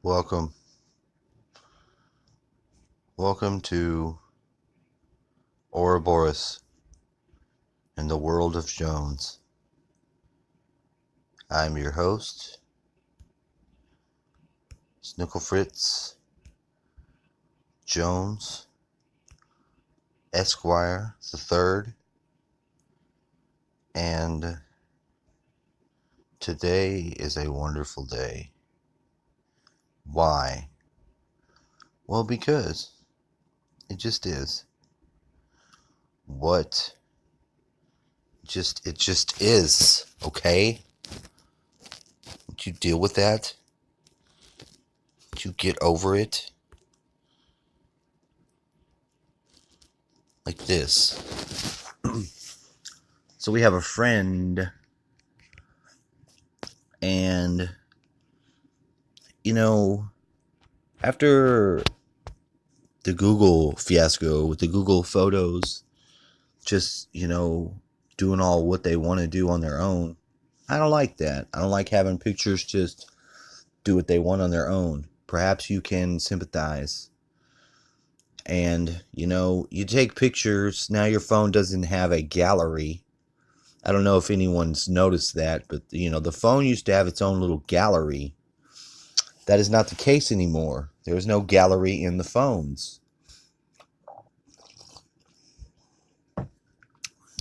Welcome. Welcome to Ouroboros in the world of Jones. I'm your host, Snickle Fritz Jones, Esquire the Third, and today is a wonderful day. Why? Well, because it just is. What? It just is, okay? Don't you deal with that? Don't you get over it? Like this. So we have a friend, and after the Google fiasco with the Google photos, just doing all what they want to do on their own, I don't like that. I don't like having pictures just do what they want on their own. Perhaps you can sympathize. And you take pictures. Now your phone doesn't have a gallery. I don't know if anyone's noticed that, but the phone used to have its own little gallery. That is not the case anymore. There is no gallery in the phones.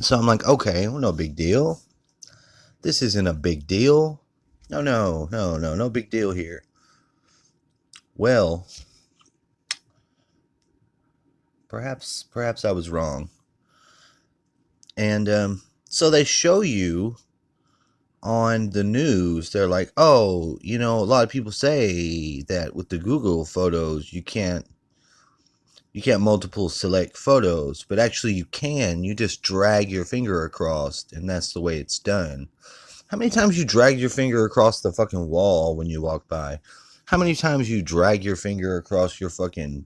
So I'm like, okay, well, no big deal. This isn't a big deal. No big deal here. Well, perhaps I was wrong. And so they show you on the news, they're like, oh, a lot of people say that with the Google photos, you can't multiple select photos, but actually you can. You just drag your finger across, and that's the way it's done. How many times you drag your finger across the fucking wall when you walk by? How many times you drag your finger across your fucking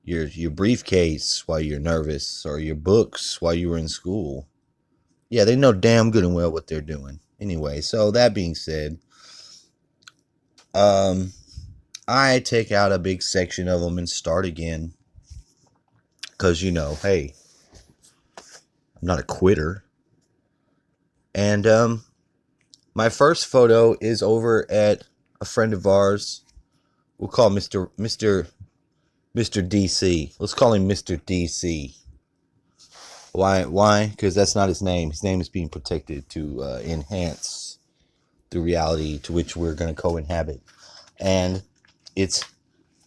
your briefcase while you're nervous, or your books while you were in school? Yeah, they know damn good and well what they're doing. Anyway, so that being said, I take out a big section of them and start again. Because, hey, I'm not a quitter. And my first photo is over at a friend of ours. We'll call Mr. DC. Let's call him Mr. DC. Why? Because that's not his name. His name is being protected to enhance the reality to which we're going to co-inhabit. And we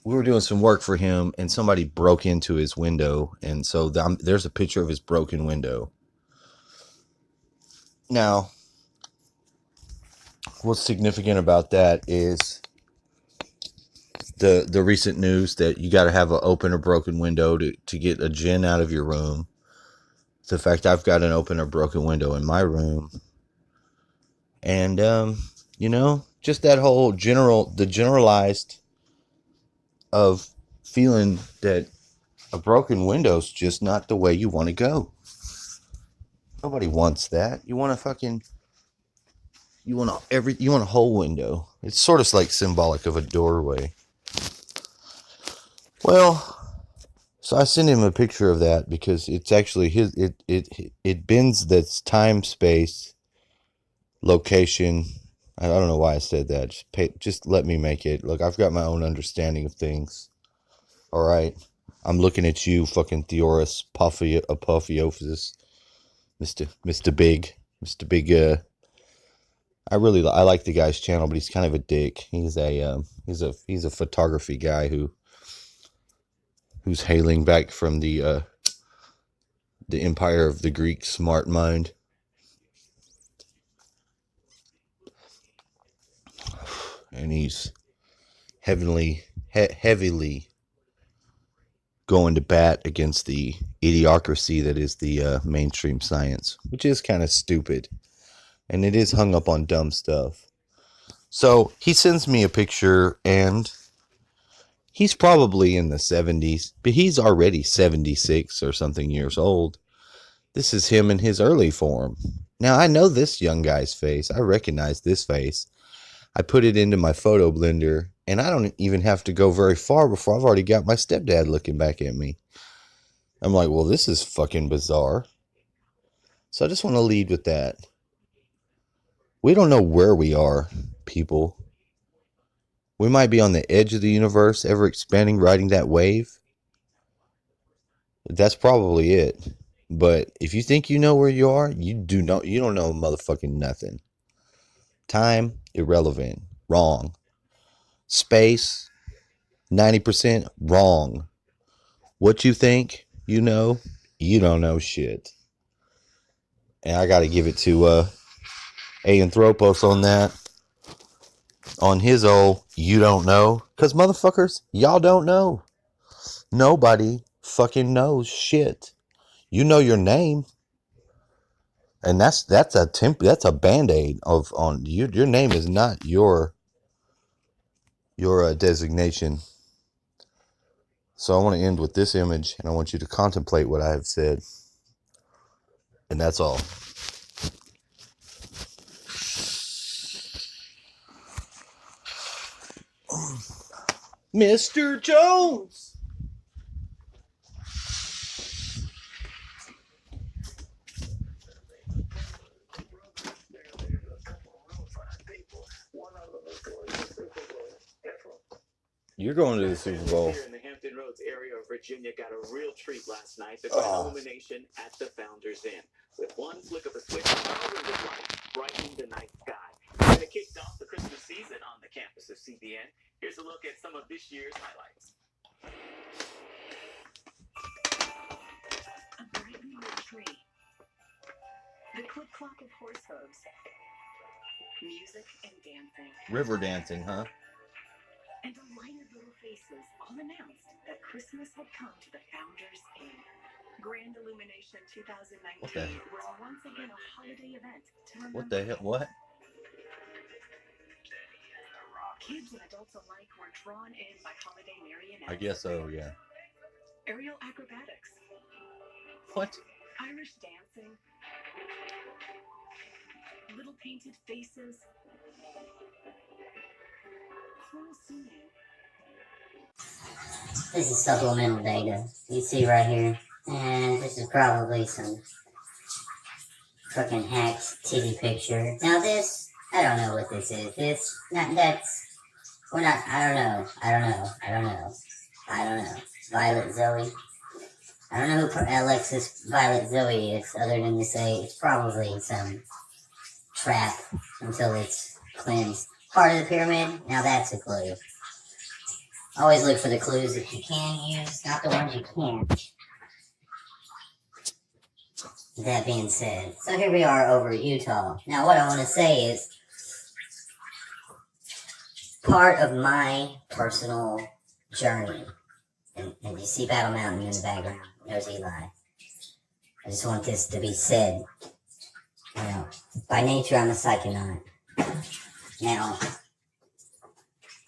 were doing some work for him, and somebody broke into his window, and so there's a picture of his broken window. Now, what's significant about that is the recent news that you got to have an open or broken window to get a djinn out of your room. The fact I've got an open or broken window in my room. And, just that whole generalized of feeling that a broken window's just not the way you want to go. Nobody wants that. You want a whole window. It's sort of like symbolic of a doorway. Well, so I sent him a picture of that because it's actually it bends that's time, space, location. I don't know why I said that. Just let me make it. Look, I've got my own understanding of things. All right. I'm looking at you, fucking Theorus Apotheosis, Mr. Big. I like the guy's channel, but he's kind of a dick. He's a photography guy who's hailing back from the empire of the Greek smart mind. And he's heavily going to bat against the idiocracy that is the mainstream science, which is kind of stupid. And it is hung up on dumb stuff. So he sends me a picture, and he's probably in the 70s, but he's already 76 or something years old. This is him in his early form. Now, I know this young guy's face. I recognize this face. I put it into my photo blender, And I don't even have to go very far before I've already got my stepdad looking back at me. I'm like, well, this is fucking bizarre. So I just want to lead with that. We don't know where we are, people. We might be on the edge of the universe, ever expanding, riding that wave. That's probably it. But if you think you know where you are, you don't know motherfucking nothing. Time, irrelevant. Wrong. Space, 90% wrong. What you think you know, you don't know shit. And I gotta give it to Anthropos on that. On his old you don't know. Cause motherfuckers, y'all don't know. Nobody fucking knows shit. You know your name. And that's a band-aid of on you. Your name is not your designation. So I want to end with this image, and I want you to contemplate what I have said. And that's all. Mr. Jones! You're going to the Super Bowl. Here in the Hampton Roads area of Virginia got a real treat last night. The grand illumination at the Founders Inn. With one flick of a switch, thousands of lights brightening the night sky. And it kicked off the Christmas season on the campus of CBN. Here's a look at some of this year's highlights. A brightening tree. The click clock of horse hooves. Music and dancing. River dancing, huh? And delighted little faces all announced that Christmas had come to the Founders Inn. Grand Illumination 2019 was once again a holiday event to remember. What the hell? What? Kids and adults alike were drawn in by holiday marionettes. I guess so, yeah. Aerial acrobatics. What? Irish dancing. Little painted faces. This is supplemental data you see right here, and this is probably some fucking hacked titty picture. Now this, I don't know what this is. I don't know. Violet Zoe. I don't know who Alexis Violet Zoe is, other than to say it's probably some trap until it's cleansed. Part of the pyramid, now that's a clue. Always look for the clues that you can use, not the ones you can't. That being said, so here we are over Utah. Now what I want to say is, part of my personal journey, and you see Battle Mountain in the background, there's Eli. I just want this to be said. You know, by nature I'm a psychonaut. Now,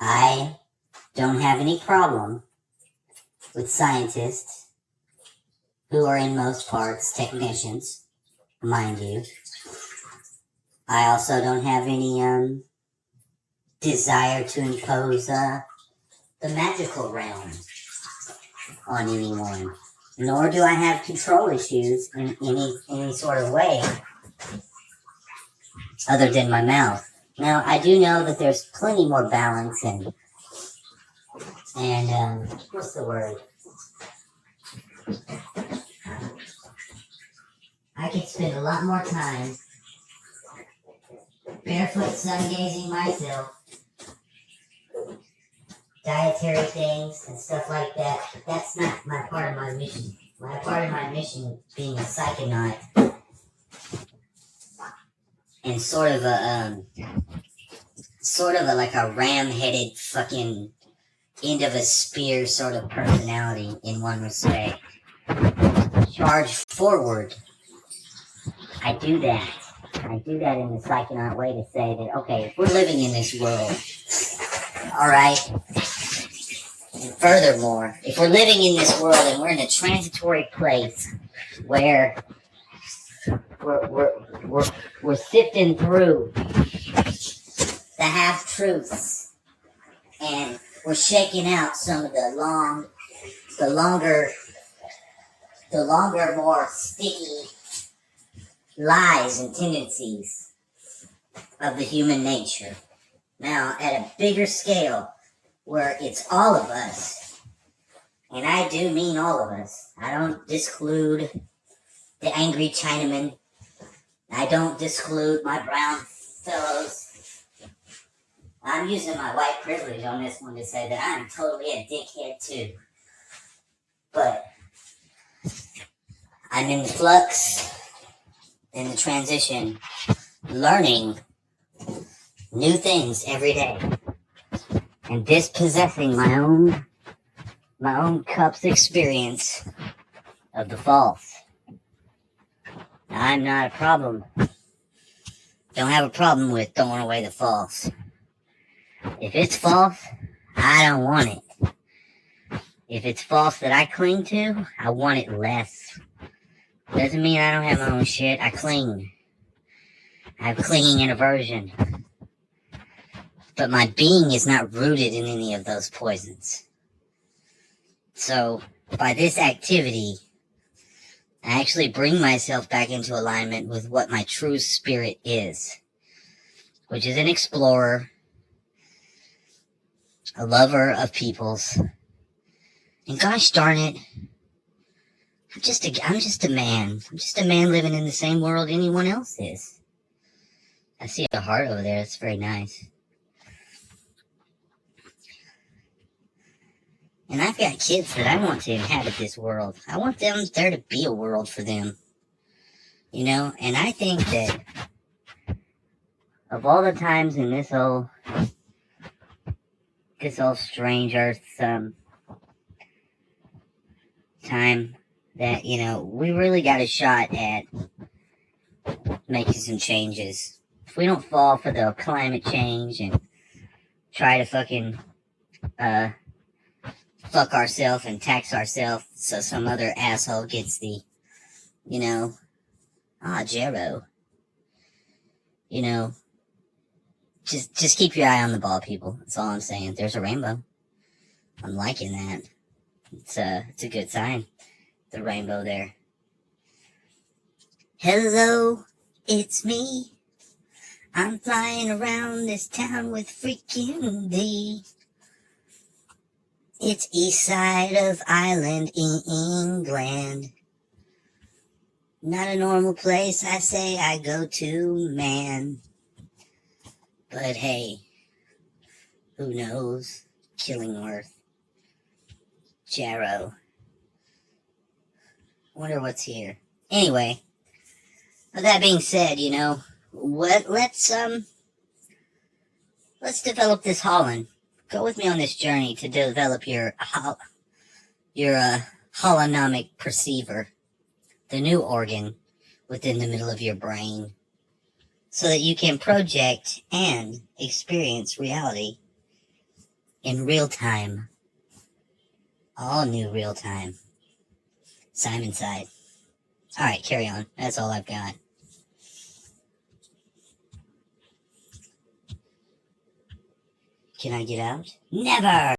I don't have any problem with scientists who are in most parts technicians, mind you. I also don't have any desire to impose the magical realm on anyone, nor do I have control issues in any sort of way other than my mouth. Now, I do know that there's plenty more balance and what's the word? I could spend a lot more time barefoot sun gazing myself, dietary things and stuff like that. But that's not my part of my mission. My part of my mission being a psychonaut and sort of a like a ram-headed fucking end of a spear sort of personality in one respect. Charge forward. I do that in the psychonaut way to say that, okay, if we're living in this world, alright, and furthermore, if we're living in this world and we're in a transitory place where we're sifting through the half-truths and we're shaking out some of the longer, more sticky lies and tendencies of the human nature. Now, at a bigger scale, where it's all of us, and I do mean all of us. I don't disclude the angry Chinaman. I don't disclude my brown fellows. I'm using my white privilege on this one to say that I'm totally a dickhead too. But I'm in the flux, in the transition, learning new things every day, and dispossessing my own cup's experience of the false. I'm not a problem. Don't have a problem with throwing away the false. If it's false, I don't want it. If it's false that I cling to, I want it less. Doesn't mean I don't have my own shit. I cling. I have clinging and aversion. But my being is not rooted in any of those poisons. So, by this activity, I actually bring myself back into alignment with what my true spirit is, which is an explorer, a lover of peoples, and gosh darn it, I'm just a man. I'm just a man living in the same world anyone else is. I see a heart over there. It's very nice. And I've got kids that I want to inhabit this world. I want there to be a world for them. You know, and I think that of all the times in this whole strange earth time that, you know, we really got a shot at making some changes. If we don't fall for the climate change and try to fucking fuck ourselves and tax ourselves so some other asshole gets the, you know, Jero. You know, just keep your eye on the ball, people. That's all I'm saying. There's a rainbow. I'm liking that. It's a good sign. The rainbow there. Hello, it's me. I'm flying around this town with freaking thee. It's east side of Ireland in England. Not a normal place, I say I go to, man. But hey, who knows? Killingworth. Jarrow. Wonder what's here. Anyway, with that being said, you know, let's develop this Holon. Go with me on this journey to develop your holonomic perceiver, the new organ within the middle of your brain, so that you can project and experience reality in real time. All new real time. Simon side. Alright, carry on. That's all I've got. Can I get out? Never!